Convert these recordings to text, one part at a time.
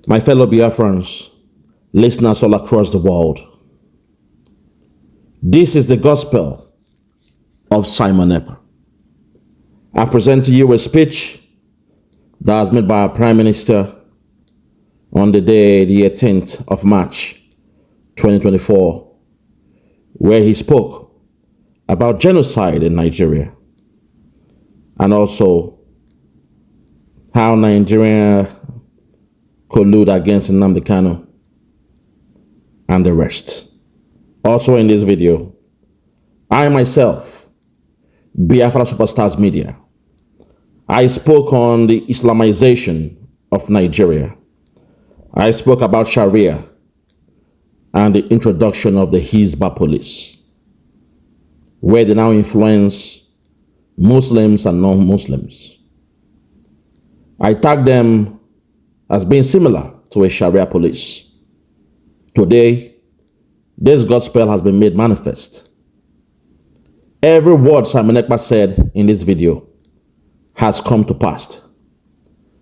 My fellow Biafrans, listeners all across the world, this is the gospel of Simon Ekpa. I present to you a speech that was made by our Prime Minister on the day, the 18th of March, 2024, where he spoke about genocide in Nigeria and also how Nigeria collude against Nnamdi Kanu and the rest. Also in this video, I myself, Biafra Superstars Media, I spoke on the Islamization of Nigeria. I spoke about Sharia and the introduction of the Hisbah police, where they now influence Muslims and non-Muslims. I tagged them as being similar to a Sharia police. Today, this gospel has been made manifest. Every word Simon Ekpa said in this video has come to pass.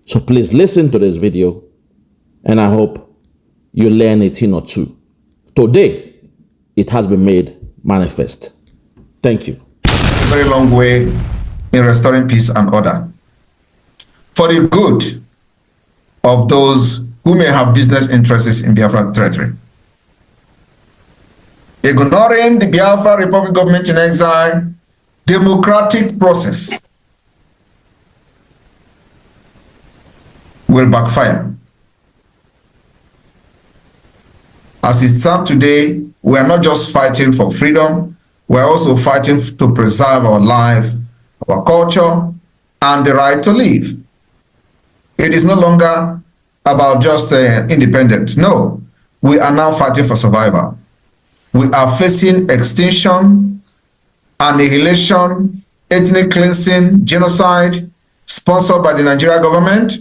So please listen to this video, and I hope you learn a thing or two. Today, it has been made manifest. Thank you. A very long way in restoring peace and order for the good of those who may have business interests in Biafra territory. Ignoring the Biafra Republic government in exile democratic process will backfire. As it stands today, we are not just fighting for freedom, we are also fighting to preserve our life, our culture, and the right to live. It is no longer about just independence. No, we are now fighting for survival. We are facing extinction, annihilation, ethnic cleansing, genocide, sponsored by the Nigerian government,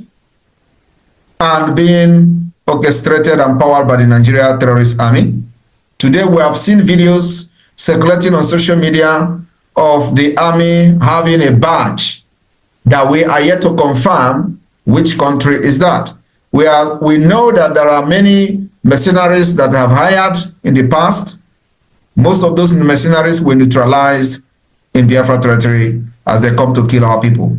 and being orchestrated and powered by the Nigeria terrorist army. Today we have seen videos circulating on social media of the army having a badge that we are yet to confirm which country is that. We know that there are many mercenaries that have hired in the past. Most of those mercenaries were neutralized in Biafra territory as they come to kill our people.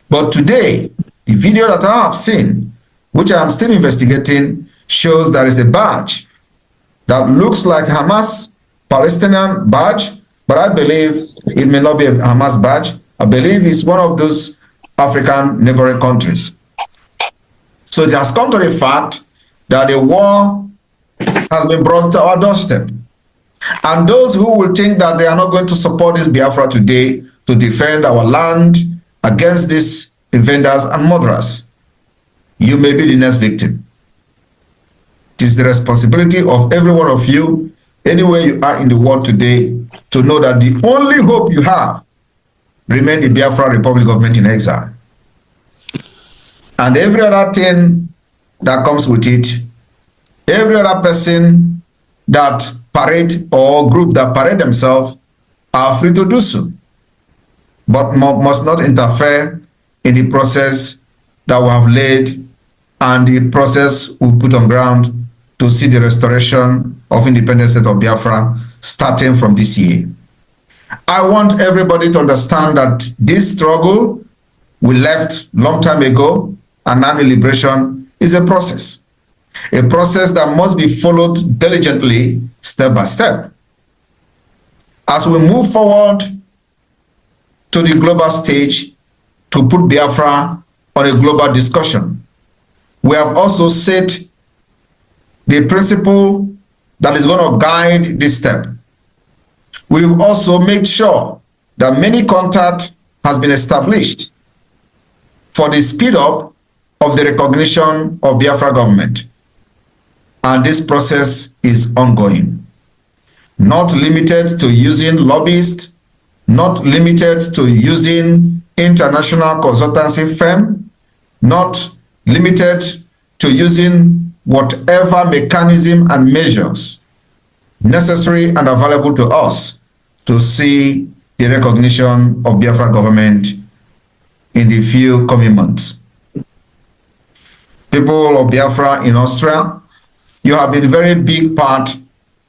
But today, the video that I have seen, which I am still investigating, shows there is a badge that looks like Hamas Palestinian badge, but I believe it may not be a Hamas badge. I believe it's one of those African neighboring countries. So it has come to the fact that the war has been brought to our doorstep. And those who will think that they are not going to support this Biafra today to defend our land against these invaders and murderers, you may be the next victim. It is the responsibility of every one of you, anywhere you are in the world today, to know that the only hope you have remains the Biafra Republic government in exile. And every other thing that comes with it, every other person that parade or group that parade themselves are free to do so, but must not interfere in the process that we have laid and the process we put on ground to see the restoration of independent state of Biafra starting from this year. I want everybody to understand that this struggle we left long time ago, and now liberation is a process that must be followed diligently, step by step. As we move forward to the global stage to put Biafra on a global discussion, we have also set the principle that is going to guide this step. We've also made sure that many contact has been established for the speed up of the recognition of Biafra government. And this process is ongoing. Not limited to using lobbyists, not limited to using international consultancy firm, not limited to using whatever mechanism and measures necessary and available to us to see the recognition of Biafra government in the few coming months. People of Biafra in Austria, you have been a very big part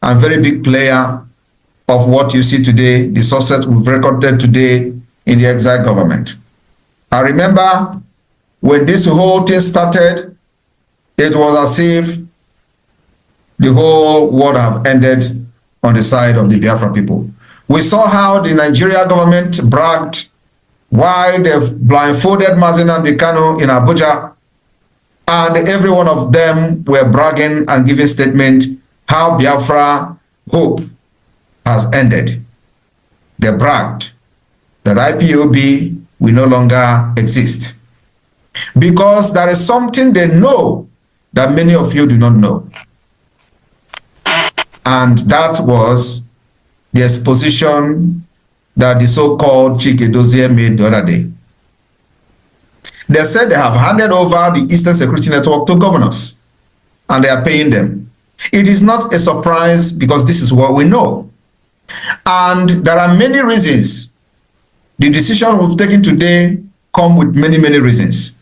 and very big player of what you see today, the success we've recorded today in the exile government. I remember when this whole thing started, it was as if the whole world have ended on the side of the Biafra people. We saw how the Nigeria government bragged why they've blindfolded Mazi Nnamdi Kanu in Abuja, and every one of them were bragging and giving statement how Biafra hope has ended. They bragged that IPOB will no longer exist because there is something they know that many of you do not know. And that was the exposition that the so-called Chike Dozie made the other day. They said they have handed over the Eastern Security Network to governors and they are paying them. It is not a surprise because this is what we know. And there are many reasons. The decision we've taken today come with many, many reasons.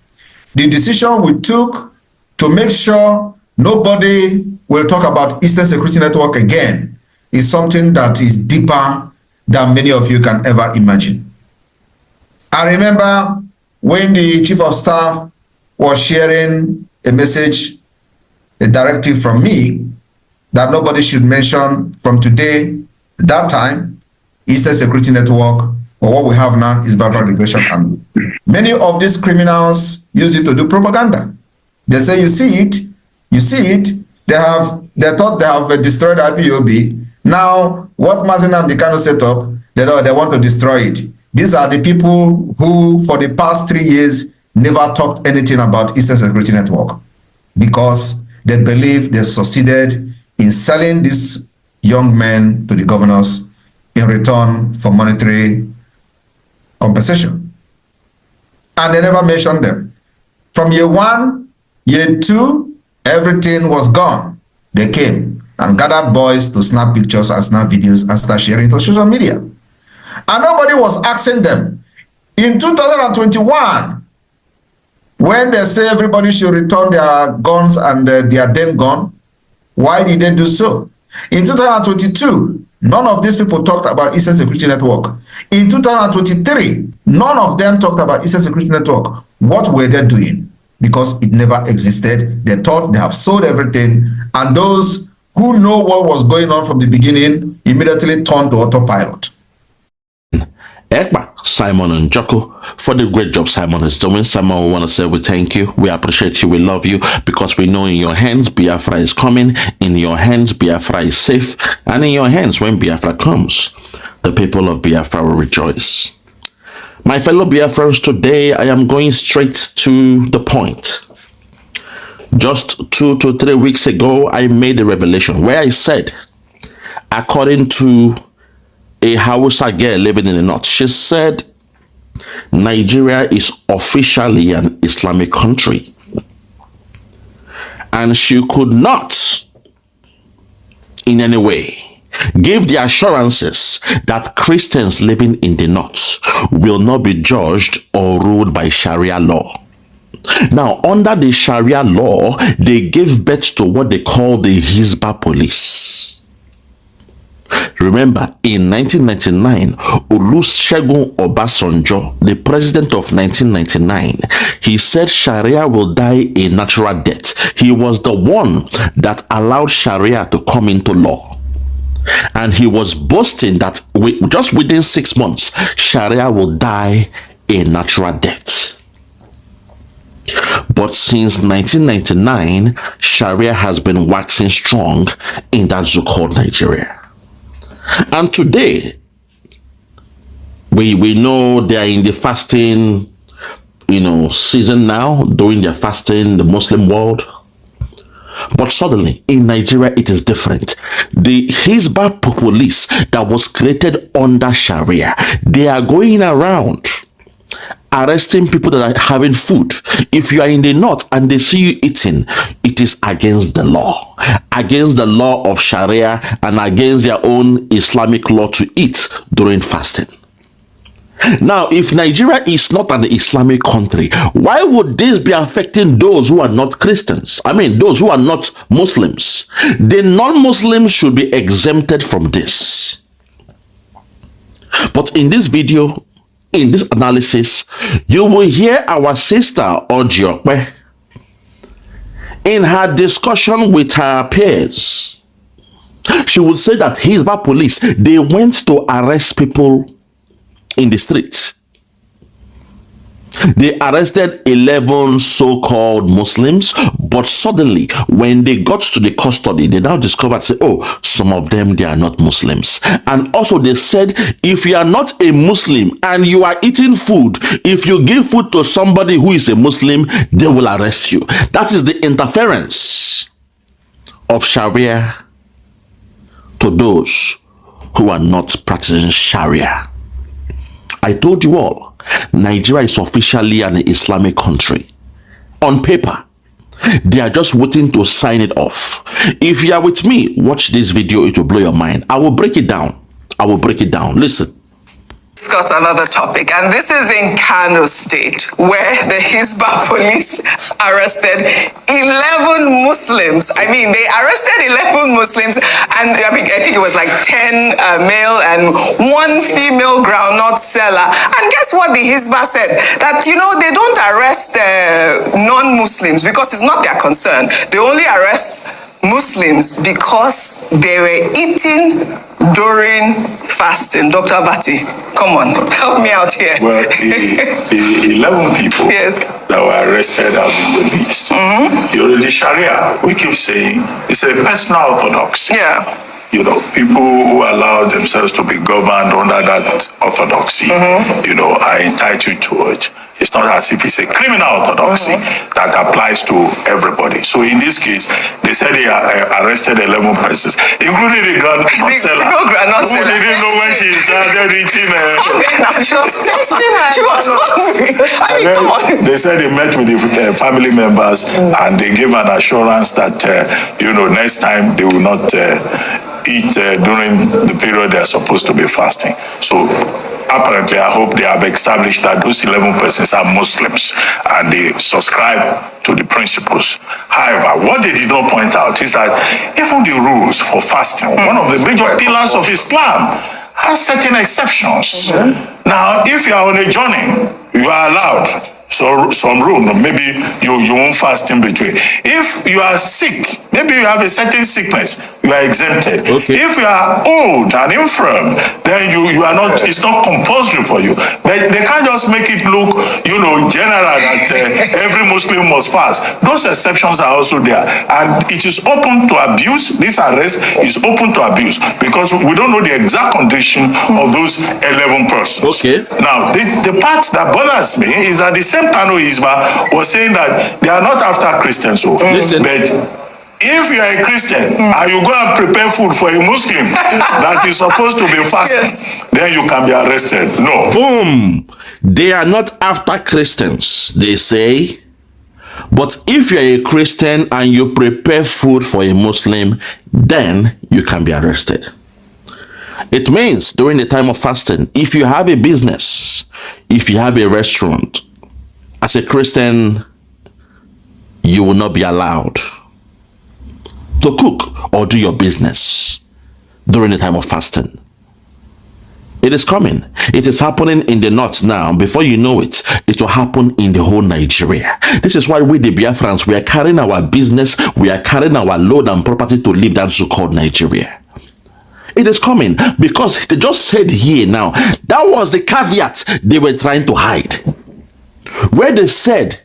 The decision we took to make sure nobody will talk about Eastern Security Network again is something that is deeper than many of you can ever imagine. I remember when the Chief of Staff was sharing a message, a directive from me, that nobody should mention from today, that time, Eastern Security Network, or what we have now is Biafra Liberation Army. Many of these criminals use it to do propaganda. They say, you see it, they thought they have destroyed IPOB. Now, what Mazi Nnamdi Kanu set up, they want to destroy it. These are the people who, for the past 3 years, never talked anything about Eastern Security Network because they believe they succeeded in selling these young men to the governors in return for monetary compensation. And they never mentioned them. From year 1, year 2, everything was gone. They came and gathered boys to snap pictures and snap videos and start sharing it on social media. And nobody was asking them. In 2021, when they say everybody should return their guns and their damn gun, why did they do so? In 2022, none of these people talked about Eastern Security Network. In 2023, none of them talked about Eastern Security Network. What were they doing? Because it never existed. They thought they have sold everything, and those who know what was going on from the beginning immediately turned to autopilot. EKPA, Simon and Joko, for the great job Simon is doing. Simon, we want to say we thank you, we appreciate you, we love you, because we know in your hands Biafra is coming, in your hands Biafra is safe, and in your hands when Biafra comes, the people of Biafra will rejoice. My fellow Biafrans, today I am going straight to the point. Just 2 to 3 weeks ago, I made a revelation where I said, according to a Hausa girl living in the north, she said Nigeria is officially an Islamic country, and she could not in any way give the assurances that Christians living in the north will not be judged or ruled by Sharia law. Now, under the Sharia law, they gave birth to what they call the Hisbah police. Remember, in 1999, Olusegun Obasanjo, the president of 1999, he said Sharia will die a natural death. He was the one that allowed Sharia to come into law. And he was boasting that just within 6 months, Sharia will die a natural death. But since 1999, Sharia has been waxing strong in that so-called Nigeria. And today, we know they are in the fasting, season now, doing their fasting, the Muslim world. But suddenly, in Nigeria, it is different. The Hisbah police that was created under Sharia, they are going around arresting people that are having food. If you are in the north and they see you eating, it is against the law of Sharia and against their own Islamic law to eat during fasting. Now, if Nigeria is not an Islamic country, why would this be affecting those who are not Christians? I mean, those who are not Muslims. The non-Muslims should be exempted from this. But in this video, in this analysis, you will hear our sister Ojiokwe in her discussion with her peers. She would say that Hisbah police, they went to arrest people in the streets. They arrested 11 so-called Muslims, but suddenly when they got to the custody, they now discovered, say, oh, some of them, they are not Muslims. And also they said, if you are not a Muslim and you are eating food, if you give food to somebody who is a Muslim, they will arrest you. That is the interference of Sharia to those who are not practicing Sharia. I told you all, Nigeria is officially an Islamic country. On paper, they are just waiting to sign it off. If you are with me, watch this video, it will blow your mind. I will break it down. Listen. Discuss another topic, and this is in Kano State, where the Hisbah police arrested 11 Muslims. I mean, they arrested 11 Muslims, and I think it was like 10 male and 1 female groundnut seller. And guess what the Hisbah said? That, you know, they don't arrest non-Muslims because it's not their concern. They only arrest Muslims because they were eating during fasting. Dr. Vati, come on, help me out here. Well, the 11 people that were arrested have been released. The Sharia, we keep saying, it's a personal orthodoxy. Yeah. You know, people who allow themselves to be governed under that orthodoxy, you know, are entitled to it. It's not as if it's a criminal orthodoxy that applies to everybody. So in this case, they said they arrested 11 persons, including the groundnut seller, who didn't know when she started eating. She was testing her. She was hungry. I mean, come on. They said they met with the family members and they gave an assurance that, you know, next time they will not eat during the period they are supposed to be fasting. So apparently, I hope they have established that those 11 persons are Muslims and they subscribe to the principles. However, what they did not point out is that even the rules for fasting, one of the major pillars of Islam, has certain exceptions. Now, if you are on a journey, you are allowed some room, maybe you won't fast in between. If you are sick, maybe you have a certain sickness, you are exempted. If you are old and infirm, then you are not, it's not compulsory for you. But they can't just make it look, you know, general that every Muslim must fast. Those exceptions are also there. And it is open to abuse. This arrest is open to abuse because we don't know the exact condition of those 11 persons. Now, the part that bothers me is that the same Kano Hisbah was saying that they are not after Christians. But if you are a Christian and you go and prepare food for a Muslim that is supposed to be fasting, then you can be arrested. No. Boom. They are not after Christians, they say. But if you are a Christian and you prepare food for a Muslim, then you can be arrested. It means during the time of fasting, if you have a business, if you have a restaurant, as a Christian, you will not be allowed to cook or do your business during the time of fasting. It is coming. It is happening in the north now. Before you know it, it will happen in the whole Nigeria. This is why we, the Biafrans, we are carrying our business, we are carrying our load and property to leave that so-called Nigeria. It is coming because they just said here now, that was the caveat they were trying to hide. Where they said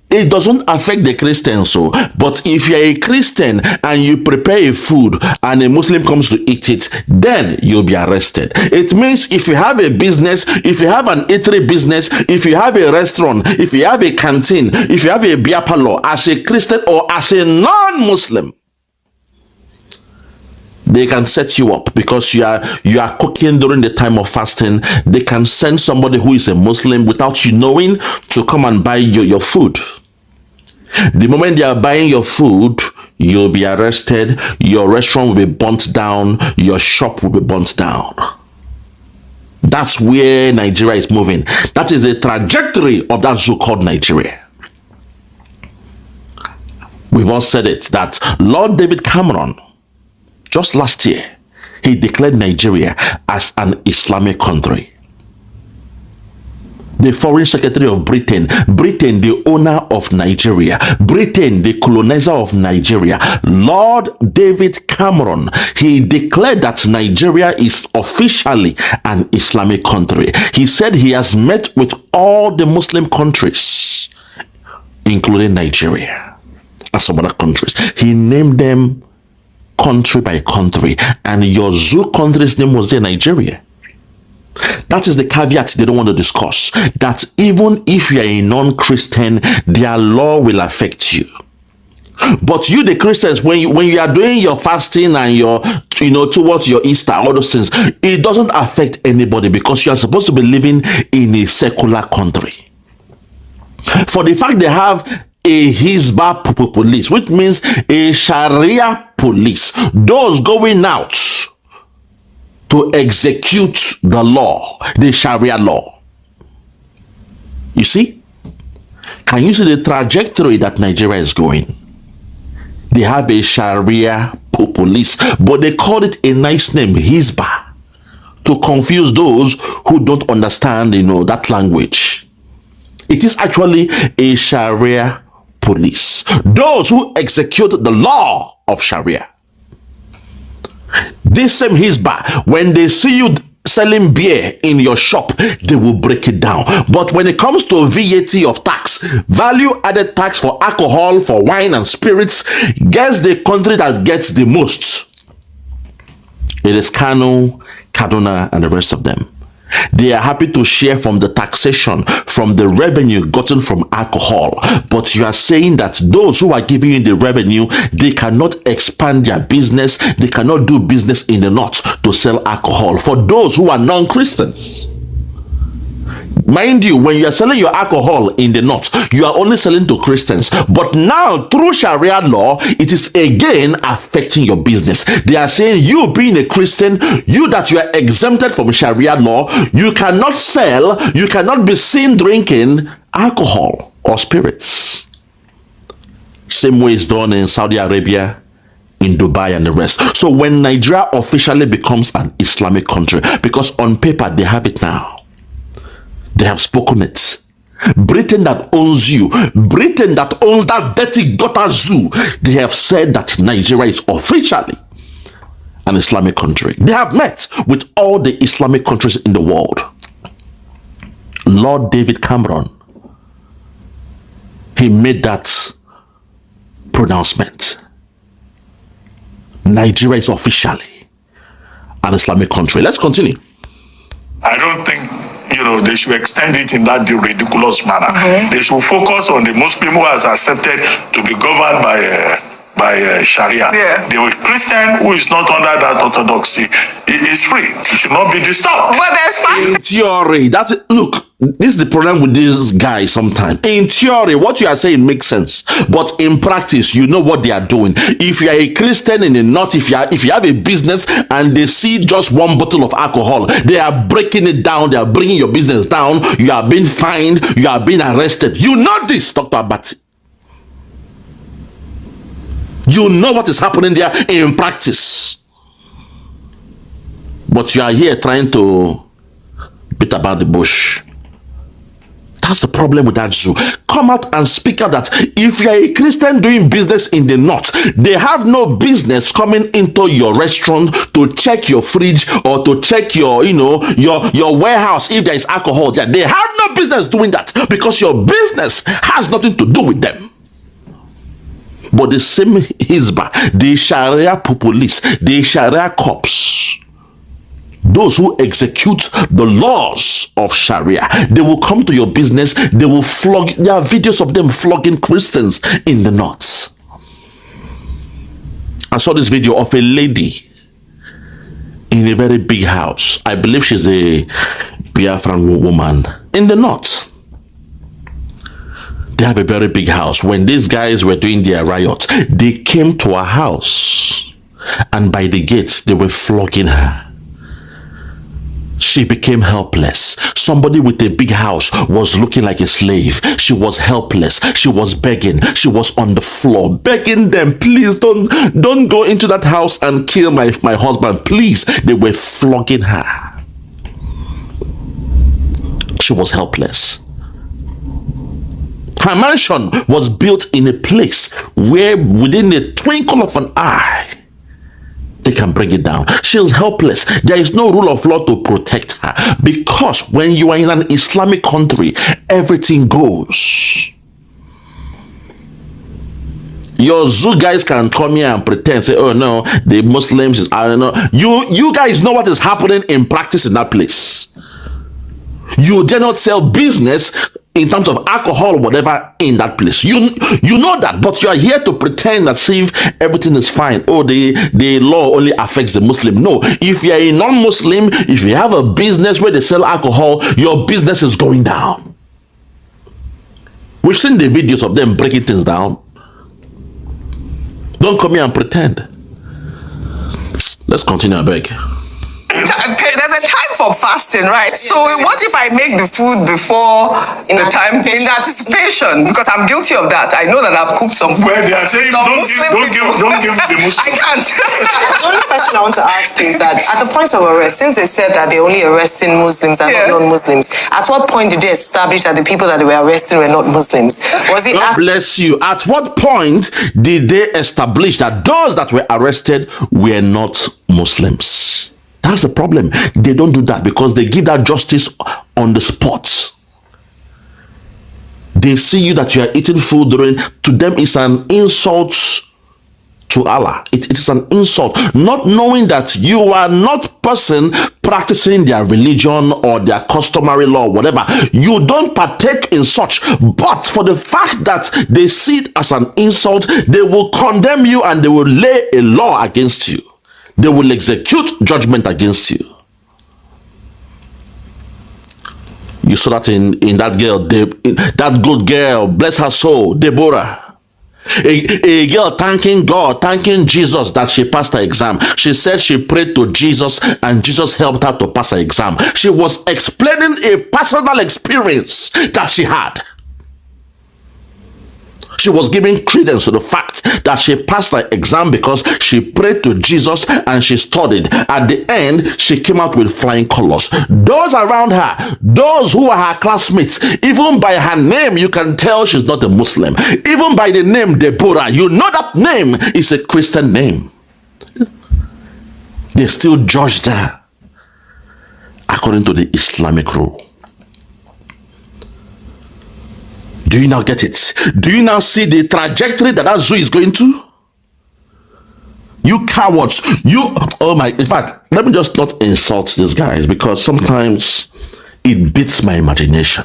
it doesn't affect the Christians, but if you're a Christian and you prepare a food and a Muslim comes to eat it, then you'll be arrested. It means if you have a business, if you have an eatery business, if you have a restaurant, if you have a canteen, if you have a beer parlor, as a Christian or as a non-Muslim, They can set you up because you are cooking during the time of fasting. They can send somebody who is a Muslim without you knowing to come and buy your food. The moment they are buying your food, you'll be arrested, your restaurant will be burnt down, your shop will be burnt down. That's where Nigeria is moving. That is the trajectory of that zoo called Nigeria. We've all said it, that Lord David Cameron, just last year, he declared Nigeria as an Islamic country. The Foreign Secretary of Britain, the owner of Nigeria, Britain, the colonizer of Nigeria, Lord David Cameron, he declared that Nigeria is officially an Islamic country. He said he has met with all the Muslim countries, including Nigeria and some other countries. He named them country by country, and your zoo country's name was there, Nigeria. That is the caveat they don't want to discuss, that even if you are a non-Christian, their law will affect you. But you, the Christians, when you are doing your fasting and your, towards your Easter, all those things, it doesn't affect anybody because you are supposed to be living in a secular country. For the fact they have a Hisbah police, which means a Sharia police, those going out to execute the law, the Sharia law. You see? Can you see the trajectory that Nigeria is going? They have a Sharia police, but they call it a nice name, Hisbah, to confuse those who don't understand, that language. It is actually a Sharia police. Those who execute the law of Sharia. This same Hisbah, when they see you selling beer in your shop, they will break it down. But when it comes to VAT of tax, value added tax for alcohol, for wine and spirits, guess the country that gets the most? It is Kano, Kaduna, and the rest of them. They are happy to share from the taxation, from the revenue gotten from alcohol. But you are saying that those who are giving you the revenue, they cannot expand their business, they cannot do business in the north to sell alcohol for those who are non-Christians. Mind you, when you are selling your alcohol in the north, you are only selling to Christians. But now, through Sharia law, it is again affecting your business. They are saying, you being a Christian, you that you are exempted from Sharia law, you cannot sell, you cannot be seen drinking alcohol or spirits. Same way is done in Saudi Arabia, in Dubai and the rest. So when Nigeria officially becomes an Islamic country, because on paper they have it now, they have spoken it. Britain that owns you, Britain that owns that dirty gutter zoo, they have said that Nigeria is officially an Islamic country. They have met with all the Islamic countries in the world. Lord David Cameron, he made that pronouncement. Nigeria is officially an Islamic country. Let's continue. I don't think they should extend it in that ridiculous manner. They should focus on the Muslim who has accepted to be governed by Sharia. Yeah. The Christian who is not under that orthodoxy is free. It should not be disturbed. But there's fasting. In theory, look, this is the problem with these guys sometimes. In theory, what you are saying makes sense. But in practice, you know what they are doing. If you are a Christian in the north, if you have a business and they see just one bottle of alcohol, they are breaking it down. They are bringing your business down. You are being fined. You are being arrested. You know this, Dr. Abati. You know what is happening there in practice. But you are here trying to beat about the bush. That's the problem with that zoo. Come out and speak out that if you are a Christian doing business in the north, they have no business coming into your restaurant to check your fridge or to check your, your warehouse if there is alcohol there. They have no business doing that because your business has nothing to do with them. But the same Hisbah, the Sharia police, the Sharia cops, those who execute the laws of Sharia, they will come to your business, they will flog. There are videos of them flogging Christians in the north. I saw this video of a lady in a very big house. I believe she's a Biafran woman in the north. They have a very big house. When these guys were doing their riot, they came to her house, and by the gates, they were flogging her. She became helpless. Somebody with a big house was looking like a slave. She was helpless. She was begging. She was on the floor, begging them, please don't go into that house and kill my husband. Please. They were flogging her. She was helpless. Her mansion was built in a place where within the twinkle of an eye, they can bring it down. She's helpless. There is no rule of law to protect her, because when you are in an Islamic country, everything goes. Your zoo guys can come here and pretend, say, oh no, the Muslims, I don't know. You guys know what is happening in practice in that place. You dare not sell business in terms of alcohol or whatever in that place. You know that, but you are here to pretend that see if everything is fine. Oh, the law only affects the Muslim. No, if you are a non-Muslim, if you have a business where they sell alcohol, your business is going down. We've seen the videos of them breaking things down. Don't come here and pretend. Let's continue, I beg. There's a time for fasting, right? So what if I make the food before the time in anticipation? Because I'm guilty of that. I know that I've cooked some food. Well, they are saying don't give the Muslim. I can't. The only question I want to ask is that at the point of arrest, since they said that they're only arresting Muslims and not non-Muslims, at what point did they establish that the people that they were arresting were not Muslims? Was it? God bless you. At what point did they establish that those that were arrested were not Muslims? That's the problem. They don't do that because they give that justice on the spot. They see you that you are eating food to them it's an insult to Allah. It is an insult, not knowing that you are not person practicing their religion or their customary law, whatever. You don't partake in such, but for the fact that they see it as an insult, they will condemn you and they will lay a law against you. They will execute judgment against you. You saw that in that girl, that good girl, bless her soul, Deborah. A girl thanking God, thanking Jesus that she passed her exam. She said she prayed to Jesus and Jesus helped her to pass her exam. She was explaining a personal experience that she had. She was giving credence to the fact that she passed her exam because she prayed to Jesus and she studied. At the end, she came out with flying colors. Those around her, those who are her classmates, even by her name, you can tell she's not a Muslim. Even by the name Deborah, you know that name is a Christian name. They still judged her according to the Islamic rule. Do you now get it? Do you now see the trajectory that zoo is going to? You cowards, in fact, let me just not insult these guys because sometimes it beats my imagination.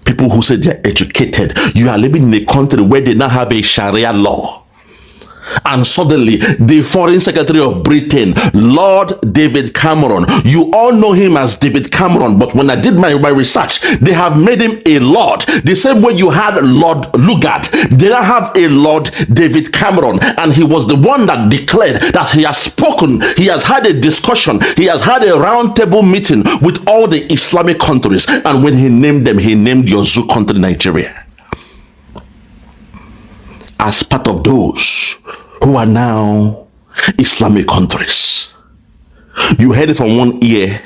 People who say they're educated, you are living in a country where they now have a Sharia law. And suddenly, the Foreign Secretary of Britain, Lord David Cameron, you all know him as David Cameron, but when I did my research, they have made him a Lord. The same way you had Lord Lugard, they now have a Lord David Cameron, and he was the one that declared that he has spoken, he has had a discussion, he has had a roundtable meeting with all the Islamic countries, and when he named them, he named your zoo country, Nigeria, as part of those who are now Islamic countries. You heard it from one ear,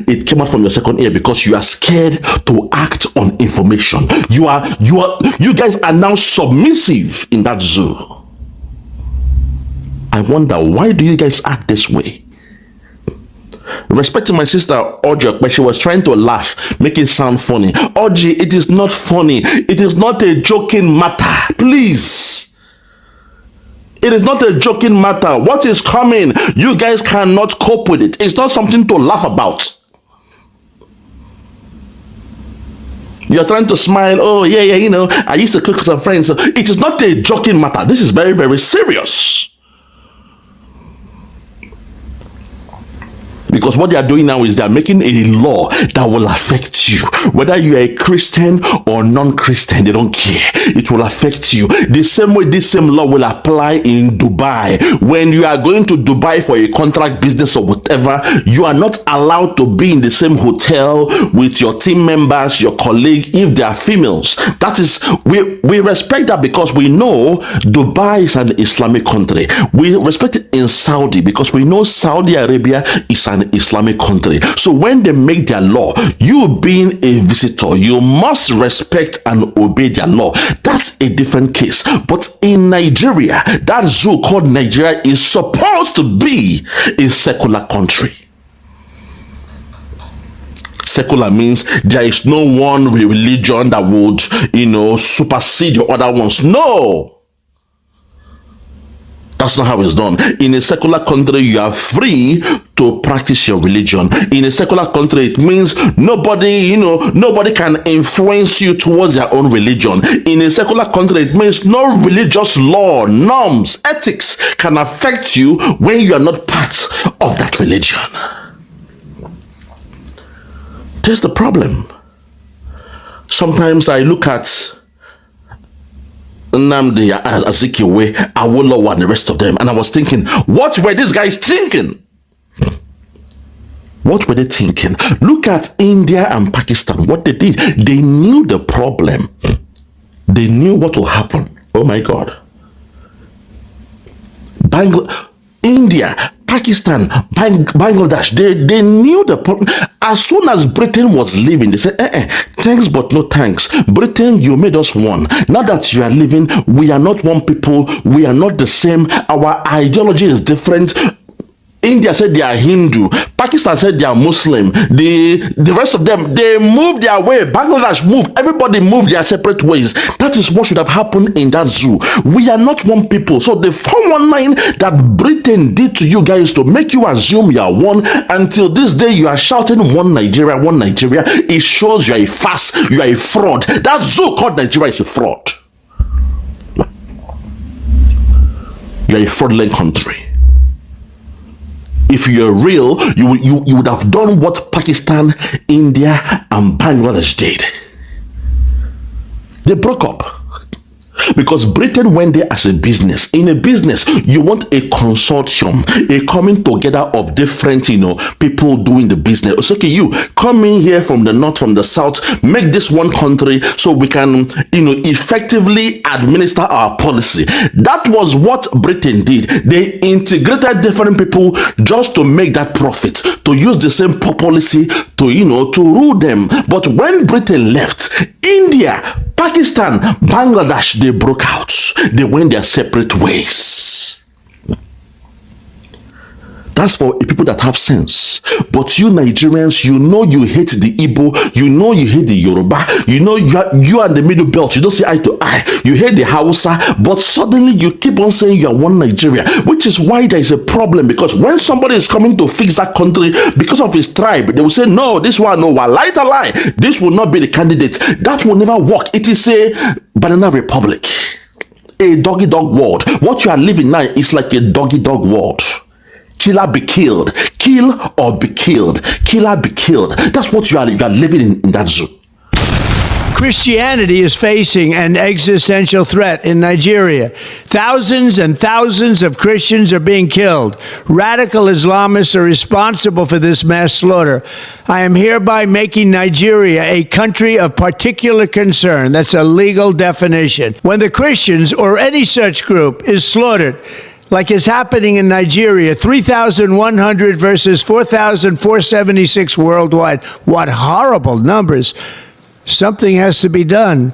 it came out from your second ear because you are scared to act on information. You guys are now submissive in that zoo. I wonder, why do you guys act this way? Respecting my sister Ojo, but she was trying to laugh, make it sound funny. Oji, it is not funny. It is not a joking matter. Please. It is not a joking matter. What is coming, you guys cannot cope with it. It's not something to laugh about. You're trying to smile. Oh, yeah, you know, I used to cook for some friends. So it is not a joking matter. This is very, very serious. Because what they are doing now is they are making a law that will affect you. Whether you are a Christian or non-Christian, they don't care. It will affect you. The same way this same law will apply in Dubai. When you are going to Dubai for a contract business or whatever, you are not allowed to be in the same hotel with your team members, your colleague, if they are females. That is, we respect that because we know Dubai is an Islamic country. We respect it in Saudi because we know Saudi Arabia is an Islamic country. So when they make their law, you being a visitor, you must respect and obey their law. That's a different case. But in Nigeria, that zoo called Nigeria is supposed to be a secular country. Secular means there is no one religion that would, supersede your other ones. No. That's not how it's done. In a secular country, you are free to practice your religion. In a secular country, it means nobody can influence you towards their own religion. In a secular country, it means no religious law, norms, ethics can affect you when you are not part of that religion. There's the problem. Sometimes I look at Nnamdi Azikiwe, Awolowo, and the rest of them, and I was thinking, what were these guys thinking? What were they thinking? Look at India and Pakistan, what they did. They knew the problem. They knew what will happen. Oh my God. India, Pakistan, Bangladesh, they knew the problem. As soon as Britain was leaving, they said, thanks but no thanks. Britain, you made us one. Now that you are leaving, we are not one people. We are not the same. Our ideology is different. India said they are Hindu. Pakistan said they are Muslim. The rest of them, they moved their way. Bangladesh moved. Everybody moved their separate ways. That is what should have happened in that zoo. We are not one people. So the 419 that Britain did to you guys to make you assume you are one, until this day you are shouting one Nigeria, one Nigeria. It shows you are a farce. You are a fraud. That zoo called Nigeria is a fraud. You are a fraudulent country. If you're real, you would have done what Pakistan, India, and Bangladesh did. They broke up. Because Britain went there as a business. In a business, you want a consortium, a coming together of different, people doing the business. It's okay, you come in here from the north, from the south, make this one country so we can, effectively administer our policy. That was what Britain did. They integrated different people just to make that profit, to use the same policy to rule them. But when Britain left, India, Pakistan, Bangladesh, they broke out. They went their separate ways. That's for people that have sense. But you Nigerians, you hate the Igbo, you hate the Yoruba, you are the middle belt, you don't see eye to eye, you hate the Hausa, but suddenly you keep on saying you are one Nigeria, which is why there is a problem. Because when somebody is coming to fix that country because of his tribe, they will say, no, this one, no, lie, this will not be the candidate. That will never work. It is a banana republic, a doggy-dog world. What you are living now is like a doggy-dog world. Killer be killed. Kill or be killed. Killer be killed. That's what you are living in that zoo. Christianity is facing an existential threat in Nigeria. Thousands and thousands of Christians are being killed. Radical Islamists are responsible for this mass slaughter. I am hereby making Nigeria a country of particular concern. That's a legal definition. When the Christians or any such group is slaughtered, like is happening in Nigeria, 3,100 versus 4,476 worldwide. What horrible numbers. Something has to be done.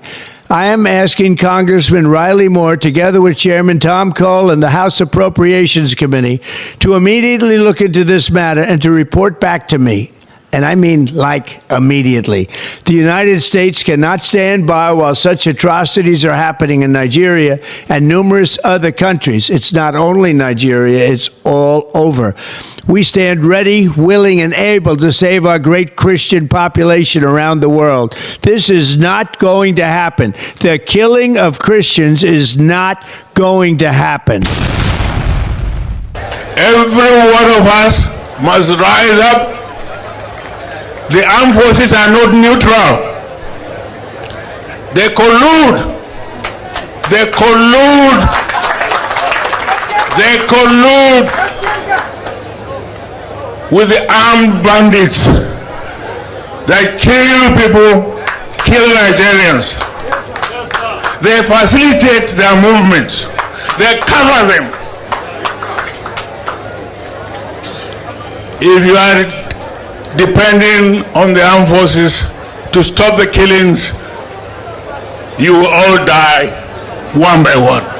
I am asking Congressman Riley Moore, together with Chairman Tom Cole and the House Appropriations Committee, to immediately look into this matter and to report back to me. And I mean, like, immediately. The United States cannot stand by while such atrocities are happening in Nigeria and numerous other countries. It's not only Nigeria, it's all over. We stand ready, willing, and able to save our great Christian population around the world. This is not going to happen. The killing of Christians is not going to happen. Every one of us must rise up. The armed forces are not neutral. They collude. They collude. They collude with the armed bandits that kill people, kill Nigerians. They facilitate their movements. They cover them. If you are depending on the armed forces to stop the killings, you will all die one by one.